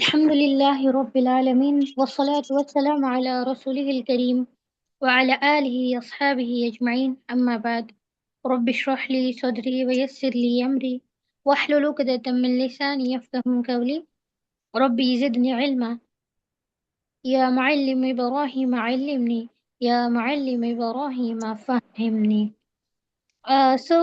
الحمد لله رب العالمين والصلاة والسلام على رسوله الكريم وعلى آله وأصحابه أجمعين أما بعد رب اشرح لي صدري ويسر لي أمري واحلل عقدة من لساني يفقهوا قولي ربي زدني علما يا معلم إبراهيم علمني يا معلم إبراهيم فهمني. So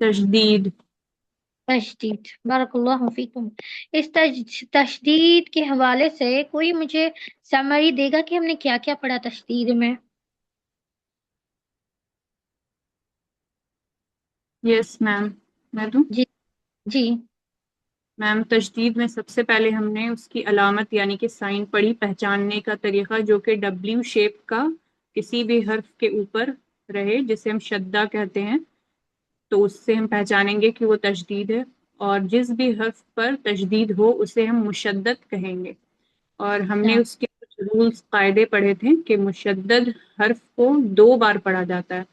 تشدید. تشدید. بارک فیکم. اس تشدید کے حوالے سے کوئی مجھے سمری دے گا کہ ہم نے کیا کیا پڑھا تشدید میں؟ یس میم، میں دوں. جی جی میم، تشدید میں سب سے پہلے ہم نے اس کی علامت یعنی کہ سائن پڑھی، پہچاننے کا طریقہ جو کہ ڈبلیو شیپ کا کسی بھی حرف کے اوپر رہے جسے ہم شدہ کہتے ہیں، تو اس سے ہم پہچانیں گے کہ وہ تشدید ہے، اور جس بھی حرف پر تشدید ہو اسے ہم مشدد کہیں گے. اور ہم نے اس کے کچھ رولز قاعدے پڑھے تھے کہ مشدد حرف کو 2 بار پڑھا جاتا ہے.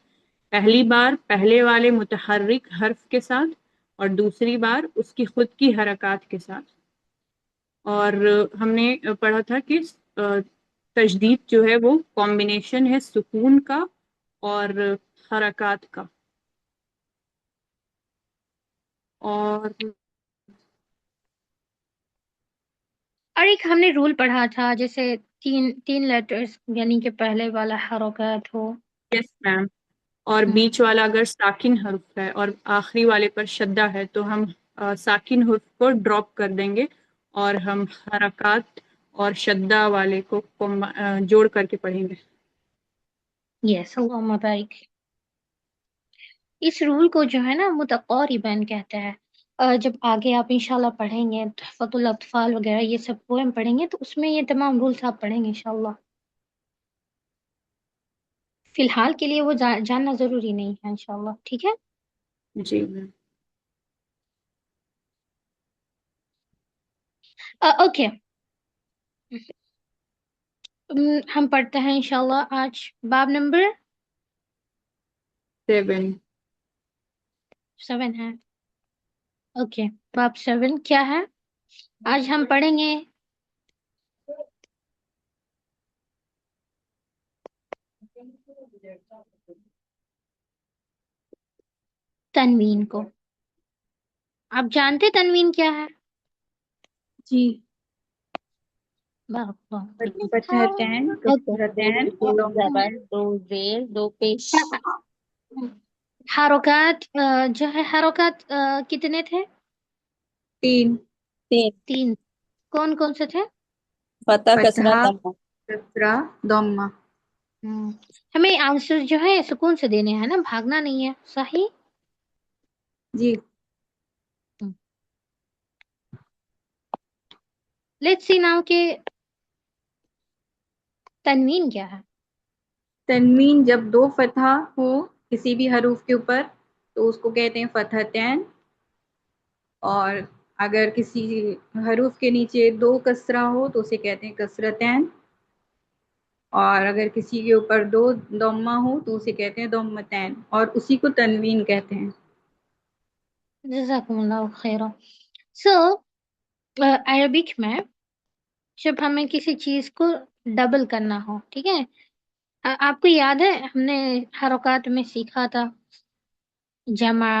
پہلی بار پہلے والے متحرک حرف کے ساتھ، اور دوسری بار اس کی خود کی حرکات کے ساتھ. اور ہم نے پڑھا تھا کہ تشدید جو ہے وہ کمبینیشن ہے سکون کا اور حرکات کا. اور ایک ہم نے رول پڑھا تھا جیسے تین لیٹرز یعنی کہ پہلے والا حرکات ہو. یس میم، اور بیچ والا اگر ساکن حرف ہے اور آخری والے پر شدہ ہے تو ہم ساکن حرف کو ڈراپ کر دیں گے اور ہم حرکات اور شدہ والے کو جوڑ کر کے پڑھیں گے. یس اللہم بارک. اس رول کو جو ہے نا متقارباً کہتے ہیں. جب آگے آپ انشاءاللہ پڑھیں گے تحفۃ الاطفال وغیرہ یہ سب پوئم پڑھیں گے تو اس میں یہ تمام رولز آپ پڑھیں گے انشاءاللہ. فی الحال کے لیے وہ جاننا ضروری نہیں ہے انشاءاللہ. ٹھیک ہے. جی میم. اوکے. ہم پڑھتے ہیں انشاءاللہ آج باب نمبر 7. 7 ہے. اوکے باب 7 کیا ہے؟ آج ہم پڑھیں گے تنوین کو. آپ جانتے تنوین کیا ہے؟ جی. فتحتین، اوکے. کسرتین، دو ضم. زبر، دو زیر، دو پیش. حرکات جو ہے حرکات کتنے تھے؟ 3. تین. کون کون سے تھے؟ فتح، کسرہ، فتحہ، ضمہ. کسرہ، ضمہ. ہمیں آنسر جو ہے سکون سے دینے ہیں نا، بھاگنا نہیں ہے. صحیح. جی. لیٹس سی ناؤ کہ تنوین کیا ہے. تنوین جب 2 فتحہ ہو کسی بھی حروف کے اوپر تو اس کو کہتے ہیں فتحتین، اور اگر کسی حروف کے نیچے 2 کسرہ ہو تو اسے کہتے ہیں کسرتین، اور اگر کسی کے اوپر 2 ضمہ ہو تو اسے کہتے ہیں ضمتین، اور اسی کو تنوین کہتے ہیں. جزاکم اللہ خیرہ. سو عربک میں جب ہمیں کسی چیز کو ڈبل کرنا ہو، ٹھیک ہے، آپ کو یاد ہے ہم نے حرکات میں سیکھا تھا جمع،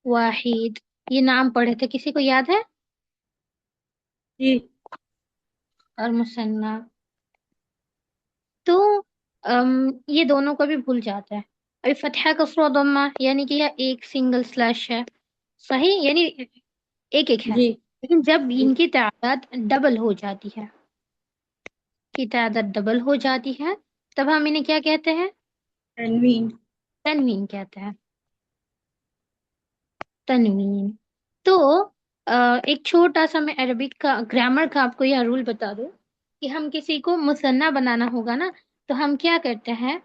واحد، یہ نام پڑھے تھے، کسی کو یاد ہے؟ جی. اور مثنیٰ. تو یہ دونوں کو بھی بھول جاتا ہے. ابھی فتحہ کسرہ ضمہ یعنی کہ یہ ایک سنگل سلیش ہے. صحیح، یعنی ایک ایک ہے. جی. لیکن جب ان کی تعداد ڈبل ہو جاتی ہے، ڈبل ہو جاتی ہے، تب ہم انہیں کیا کہتے ہیں؟ تنوین. تنوین کہتے ہیں. تنوین. تو ایک چھوٹا سا میں عربک کا گرامر کا آپ کو یہ رول بتا دوں کہ ہم کسی کو مثنیٰ بنانا ہوگا نا تو ہم کیا کرتے ہیں،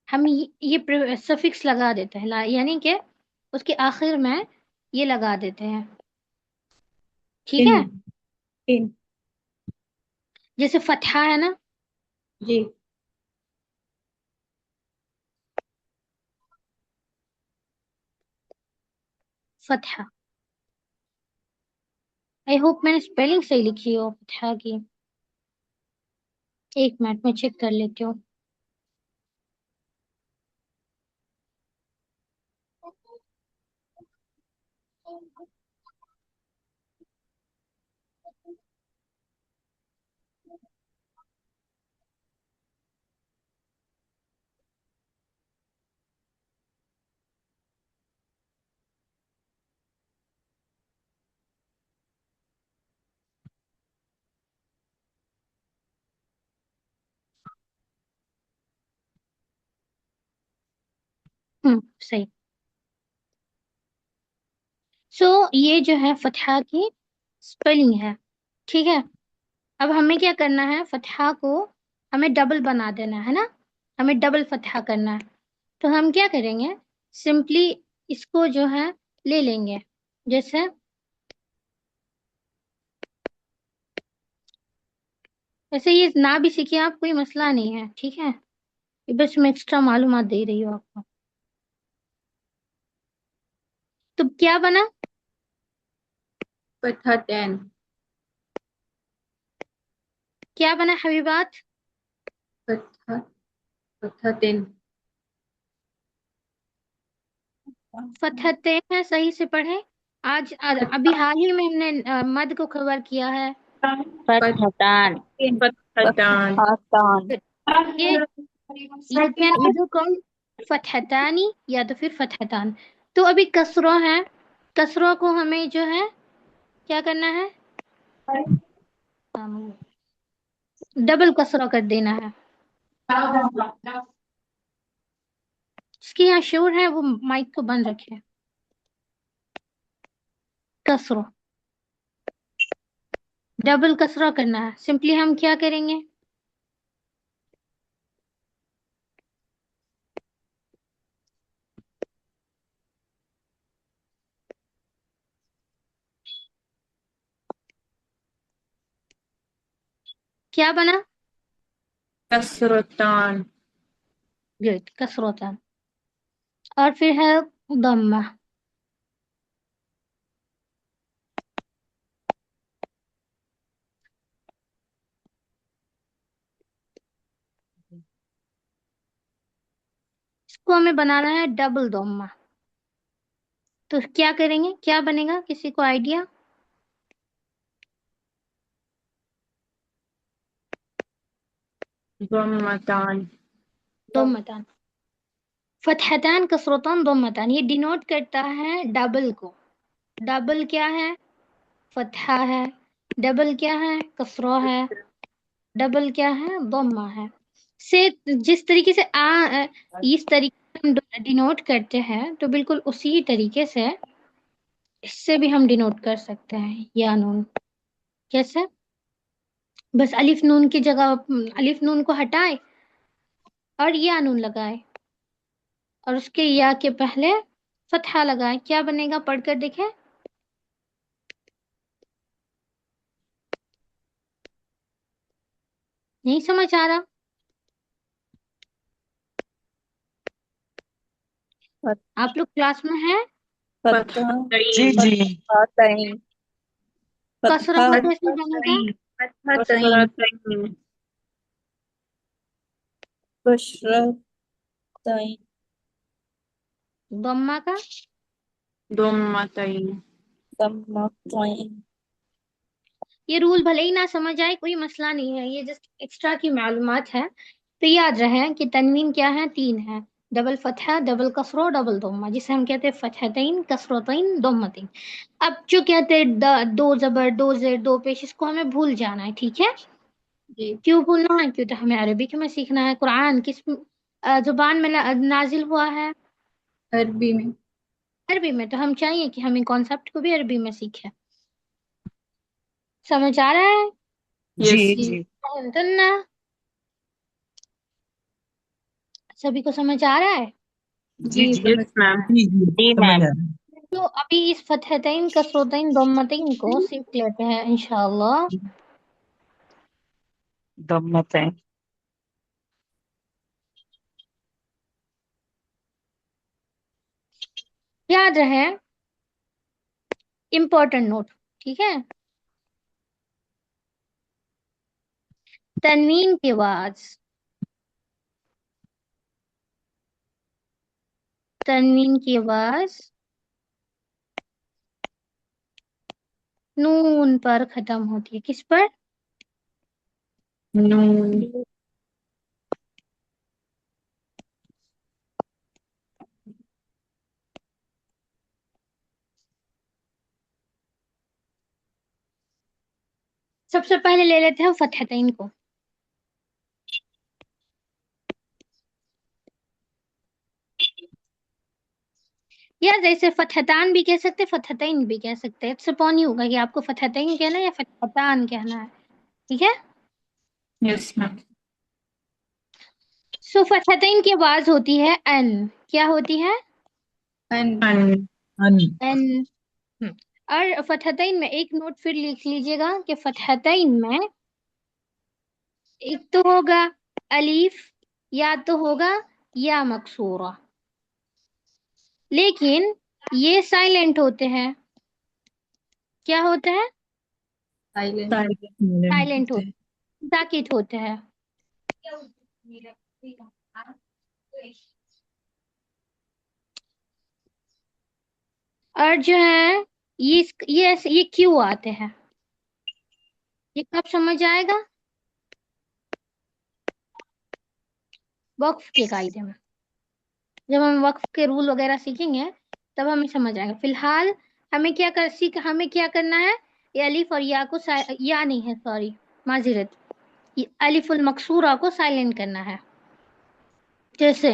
ہم یہ سفکس لگا دیتے ہیں، یعنی کہ اس کے آخر میں یہ لگا دیتے ہیں. ٹھیک ان. ہے. ان. جیسے فتحہ ہے نا، جی فتحہ. آئی ہوپ میں نے اسپیلنگ صحیح لکھی ہو فتحہ کی. ایک منٹ میں چیک کر لیتی ہوں. صحیح. سو یہ جو ہے فتحہ کی اسپیلنگ ہے. ٹھیک ہے. اب ہمیں کیا کرنا ہے، فتحہ کو ہمیں ڈبل بنا دینا ہے نا، ہمیں ڈبل فتحہ کرنا ہے. تو ہم کیا کریں گے، سمپلی اس کو جو ہے لے لیں گے. جیسے ویسے یہ نہ بھی سیکھیں آپ، کوئی مسئلہ نہیں ہے. ٹھیک ہے، یہ بس میں ایکسٹرا معلومات دے رہی ہوں آپ کو. تو کیا بنا، فتحتین. کیا بنا حبیبات؟ فتحتین. فتحتین ہے، صحیح سے پڑھیں. ابھی حال ہی میں ہم نے مد کو کور کیا ہے. فتحتان فتحتان. فتحتان یہ you can either call فتحتانی یا تو پھر فتحتان. تو ابھی کسروں ہے، کسروں کو ہمیں جو ہے کیا کرنا ہے، ڈبل کسرہ کر دینا ہے. اس کی یہاں شور ہے، وہ مائک کو بند رکھے. کسرہ ڈبل کسرہ کرنا ہے. سمپلی ہم کیا کریں گے، کیا بنا، کسرتان. گڈ، کسرتان. اور پھر ہے ضمہ. اس کو ہمیں بنانا ہے ڈبل ضمہ. تو کیا کریں گے، کیا بنے گا، کسی کو آئیڈیا؟ ضمتان. ضمتان. فتحتان کسرتان ضمتان، یہ ڈینوٹ کرتا ہے ڈبل کو. ڈبل کیا ہے، فتحہ ہے. ڈبل کیا ہے، کسرہ ہے. ڈبل کیا ہے، ضمہ ہے. سے جس طریقے سے اس طریقے سے ہم ڈینوٹ کرتے ہیں، تو بالکل اسی طریقے سے اس سے بھی ہم ڈینوٹ کر سکتے ہیں. یا نون کیسے، بس الف نون کی جگہ الف نون کو ہٹائے اور یا نون لگائے اور اس کے یا کے پہلے فتحہ لگائے. کیا بنے گا، پڑھ کر دیکھیں. نہیں سمجھ آ رہا؟ آپ لوگ کلاس میں ہیں؟ فتحتین فتحتین. فتحتین کسرہ فتحہ کا کیسے بنے گا، فتحتین. کسرتین. کسرتین ضمہ کا ضمتین. ضمتین. یہ رول بھلے ہی نہ سمجھ آئے، کوئی مسئلہ نہیں ہے، یہ جسٹ ایکسٹرا کی معلومات ہے. تو یاد رہے کہ تنوین کیا ہے، تین ہے، ڈبل فتحہ، ڈبل کسرہ، ڈبل ضمہ، جسے ہم کہتے ہیں فتحتین، کسرتین، ضمتین. اب جو کہتے ہیں دو زبر، دو زیر، دو پیش، اس کو ہمیں بھول جانا ہے. ٹھیک ہے، جی کیوں بھولنا ہے، کیوں تو ہمیں عربک میں سیکھنا ہے. قرآن کس زبان میں نازل ہوا ہے، عربی میں. عربی میں. تو ہم چاہیے کہ ہم ان کانسیپٹ کو بھی عربی میں سیکھیں. سمجھ آ رہا ہے؟ جی یس. جی دننا سبھی کو سمجھ آ رہا ہے؟ جی یس میم. جی میم. تو ابھی اس فتحتین، کسرتین، ضمتین کو سیکھ لیتے ہیں انشاءاللہ. ضمتین. یاد رہے امپورٹنٹ نوٹ، ٹھیک ہے؟ تنوین کے بعد نون پر ختم ہوتی ہے. کس پر؟ نون. سب سے پہلے لے لیتے ہیں فتحتین کو. یا جیسے فتحتان بھی کہہ سکتے، فتحتین بھی کہہ سکتے. اٹس اپون یو ہوگا کہ آپ کو فتحتین کہنا ہے یا فتحتان کہنا ہے. ٹھیک ہے؟ یس میم. سو فتحتین کی آواز ہوتی ہے ان. کیا ہوتی ہے؟ ان. ان. اور فتحتین میں ایک نوٹ پھر لکھ لیجئے گا کہ فتحتین میں ایک تو ہوگا الف یا تو ہوگا یا مکسورہ، لیکن یہ سائلنٹ ہوتے ہیں. کیا ہوتے ہیں؟ سائلنٹ ہوتے ہیں، ساکت ہوتے ہیں. اور جو ہے یہ کیوں آتے ہیں، یہ کب سمجھ آئے گا؟ وقف کے قاعدے میں جب ہم وقف کے رول وغیرہ سیکھیں گے تب ہمیں سمجھ آئے گا. فی الحال ہمیں کیا کرنا ہے؟ یہ الف اور یا کو یا نہیں ہے، سوری معذرت، یہ الف المکسورہ کو سائلنٹ کرنا ہے. جیسے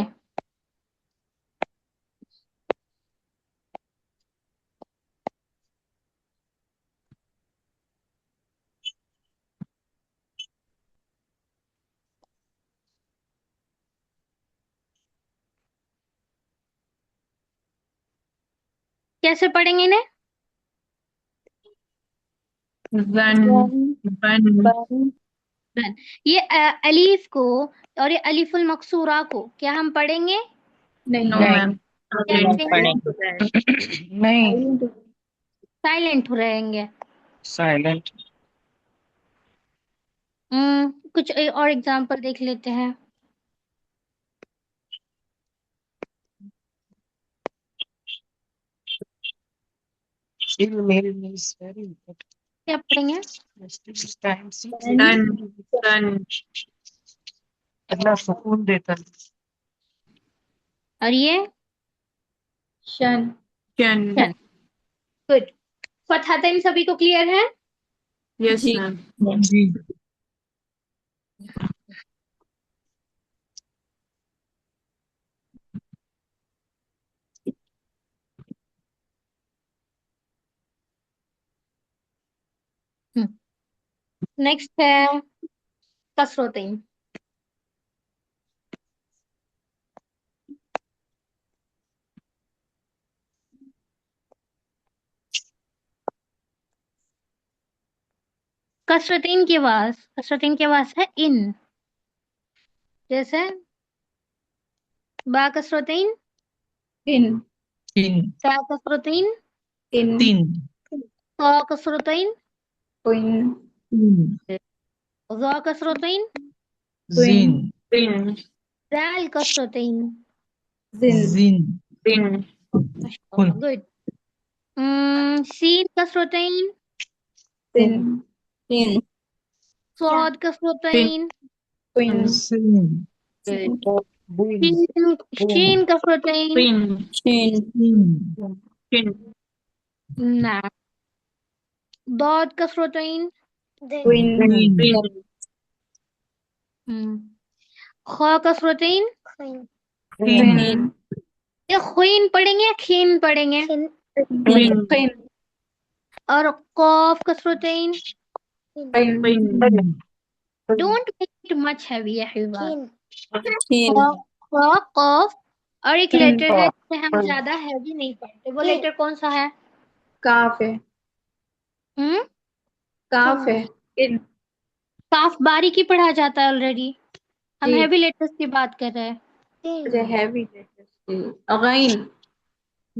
کیسے پڑھیں گے انہیں؟ یہ الف کو اور یہ الف المکسورہ کو کیا ہم پڑھیں گے؟ نہیں. نو میم. نہیں. سائلنٹ رہیں گے. سائلنٹ. کچھ اور ایگزامپل دیکھ لیتے ہیں. کیا پڑھیں گے؟ اللہ سکون دیتا ہے. اور یہ شن. گڈ. فتحتین سبھی کو کلیئر ہے؟ یس جی. میم. جی. نیکسٹ ہے کسرتین. کسرتین کی آواز ہے ان. جیسے با کسرتین، ان. تا کسرتین، ان. طا کسرتین، کوئن. ظا کسرتین، زین. دال کسرتین. زن. گڈ. سین کسرتین، سن. صاد کسرتین، کوئن. شین کسرتین. نعم. ضاد کسرتین، کوئن. خا کسرتین. کوئن. یہ خوین پڑھیں گے یا خین پڑھیں گے؟ کوئن. اور قاف کسرتین. کوئن. Don't make it much heavy یا قاف. اور ایک لیٹر ہے جسے ہم زیادہ ہیوی نہیں پڑھتے، وہ لیٹر کون سا ہے؟ کاف ہے. کاف ہے. ان. کاف باریکی پڑھا جاتا ہے آلریڈی، ہم جی. ہیوی لیٹرز کی بات کر رہے ہیں. ہیوی. غین.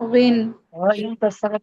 غن غين كسرت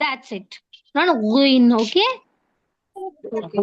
That's it. Not guin, okay? Okay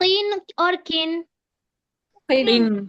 قین اور کن. قن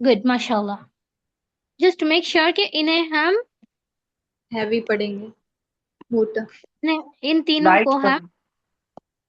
Good, mashallah. Just to make sure کہ انہیں ہم ہیوی پڑھیں گے موٹا ان تینوں لائٹ کو ہم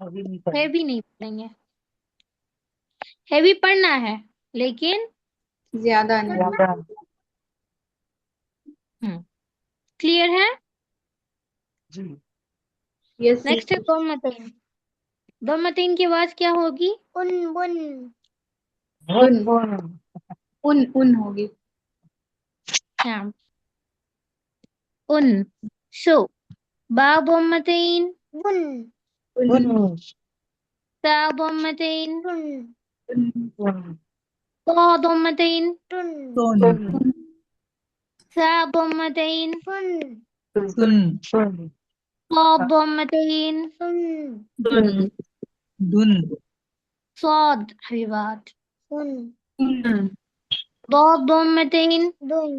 heavy نہیں پڑھیں ہیوی نہیں پڑھیں گے. ہیوی پڑھنا ہے لیکن زیادہ نہیں زیادہ کلیئر ہے. جی یس نیکسٹ ہے ضمتین. ضمتین کی آواز کیا ہوگی؟ ان بن. ان ہوگی ہاں ان. سو با ضمتین ان تا ضمتین ان طا ضمتین ثا ضمتین صاد ضمتين صاد حبيبات ضاد ضمتين دن.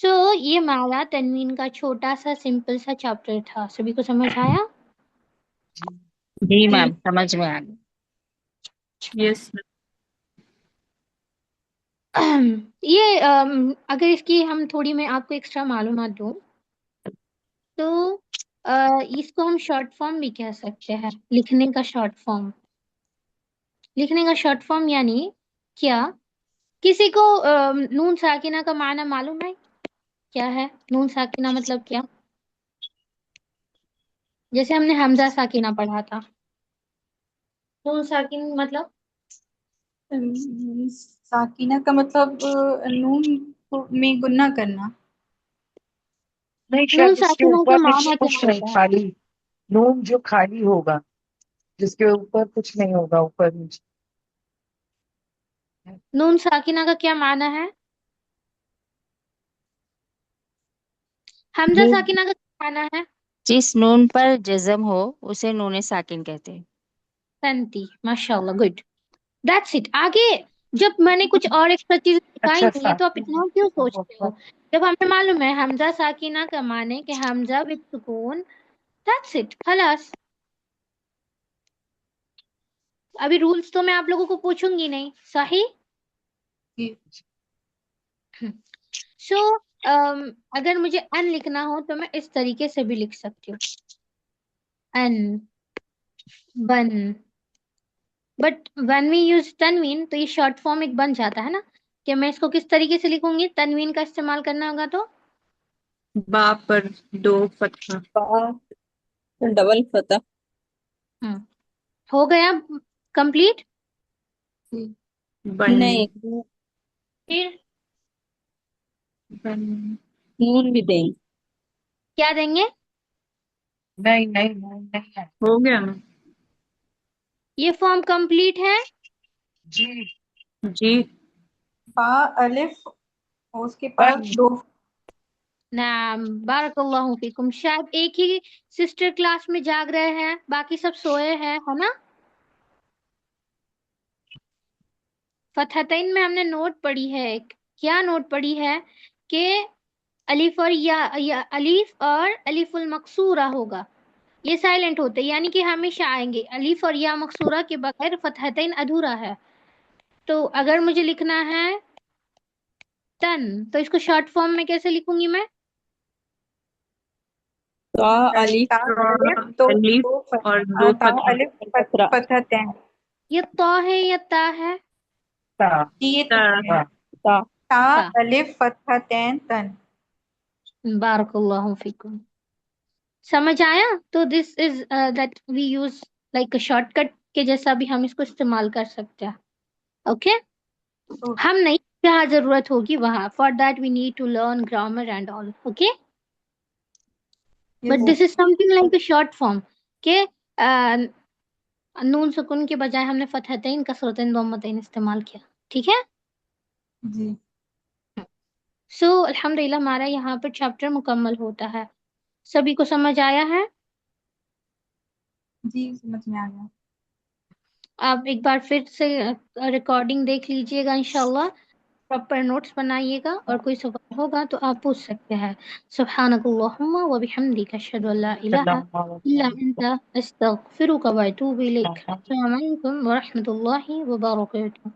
سو یہ ہمارا تنوین کا چھوٹا سا سمپل سا چیپٹر تھا. سبھی کو سمجھ آیا؟ جی میم سمجھ میں آ گئی. yes یہ اگر اس کی ہم تھوڑی میں آپ کو ایکسٹرا معلومات دوں تو اس کو ہم شارٹ فارم بھی کہہ سکتے ہیں. لکھنے کا شارٹ فارم. لکھنے کا شارٹ فارم یعنی کیا؟ کسی کو نون ساکنہ کا معنی معلوم ہے؟ کیا ہے نون ساکنہ مطلب کیا؟ جیسے ہم نے حمزہ ساکنہ پڑھا تھا. نون ساکن مطلب ساکینہ کا مطلب نون میں گنہ کرنا. نہیں نون شاید اس کے ساکنہ اوپر کا کچھ معنی کیا کچھ نہیں ہوتا ہے؟ خالی نون جو خالی ہوگا جس کے اوپر کچھ نہیں ہوگا اوپر نیچے. نون ساکنہ کا کیا معنی ہے؟ حمزہ نون ساکنہ کا کیا معنی ہے؟ جس نون پر جزم ہو اسے نون ساکن کہتے ہیں. تنتی. ماشاء اللہ گڈ. That's it. آگے جب میں نے کچھ اور ایکسٹرا چیز بتائی اچھا نہیں ہے تو آپ اتنا کیوں سوچتے ہو؟ جب ہمیں معلوم ہے حمزہ ساکنہ کا معنی کہ حمزہ وتھ سکون. That's it. خلاص. ابھی رولز تو میں آپ لوگوں کو پوچھوں گی نہیں. صحیح؟ سو اگر مجھے ان لکھنا ہو تو میں اس طریقے سے بھی لکھ سکتی ہوں. ان بن. بٹ وین وی یوز تنوین تو یہ شارٹ فارم ایک بن جاتا ہے نا کہ میں اس کو کس طریقے سے لکھوں گی. تنوین کا استعمال کرنا ہوگا تو با پر دو فتحہ ڈبل فتح. ہو گیا کمپلیٹ. بن نہیں پھر بن نون بھی دیں. کیا دیں گے؟ نہیں نہیں نہیں ہے. ہو گیا نا یہ فارم کمپلیٹ ہے. جی جی با الف اور اس کے پاس دو نعم بارک اللہ فیکم. شاید ایک ہی سسٹر کلاس میں جاگ رہے ہیں باقی سب سوئے ہیں ہے نا. فتحتین میں ہم نے نوٹ پڑھی ہے. کیا نوٹ پڑھی ہے کہ الف اور یا الف اور الف المقصورہ ہوگا. یہ سائلنٹ ہوتے یعنی کہ ہمیشہ آئیں گے. الف اور یا مقصورہ کے بغیر فتحتین ادھورا ہے. تو اگر مجھے لکھنا ہے تن تو اس کو شارٹ فارم میں کیسے لکھوں گی میں؟ تا الف تا الف تو الف دو اور دو تا فتحہ الف فترہ. فتحتین. یہ تو ہے یا تا ہے؟ تا یہ تا تا. تا تا تا. الف فتحتین تن. بارک اللہ فیکم. سمجھ آیا؟ تو this is that we use like a shortcut کے جیسا بھی ہم اس کو استعمال کر سکتے ہیں. اوکے ہم نہیں جہاں ضرورت ہوگی وہاں. For that we need to learn grammar and all. Okay but this is something like a short form. کہ نون سکون کے بجائے ہم نے فتحتین کسرتین ضمتین استعمال کیا. ٹھیک ہے. جی سو الحمدللہ ہمارا یہاں پر چیپٹر مکمل ہوتا ہے. سبھی کو سمجھ آیا ہے؟ جی سمجھ میں آ گیا. آپ ایک بار پھر سے ریکارڈنگ دیکھ لیجئے گا انشاءاللہ. پراپر نوٹس بنائیے گا اور کوئی سوال ہوگا تو آپ پوچھ سکتے ہیں. سبحانک اللہم و بحمدک اشہد ان لا الہ الا انت استغفرک و اتوب الیک. السلام علیکم ورحمۃ اللہ وبرکاتہ.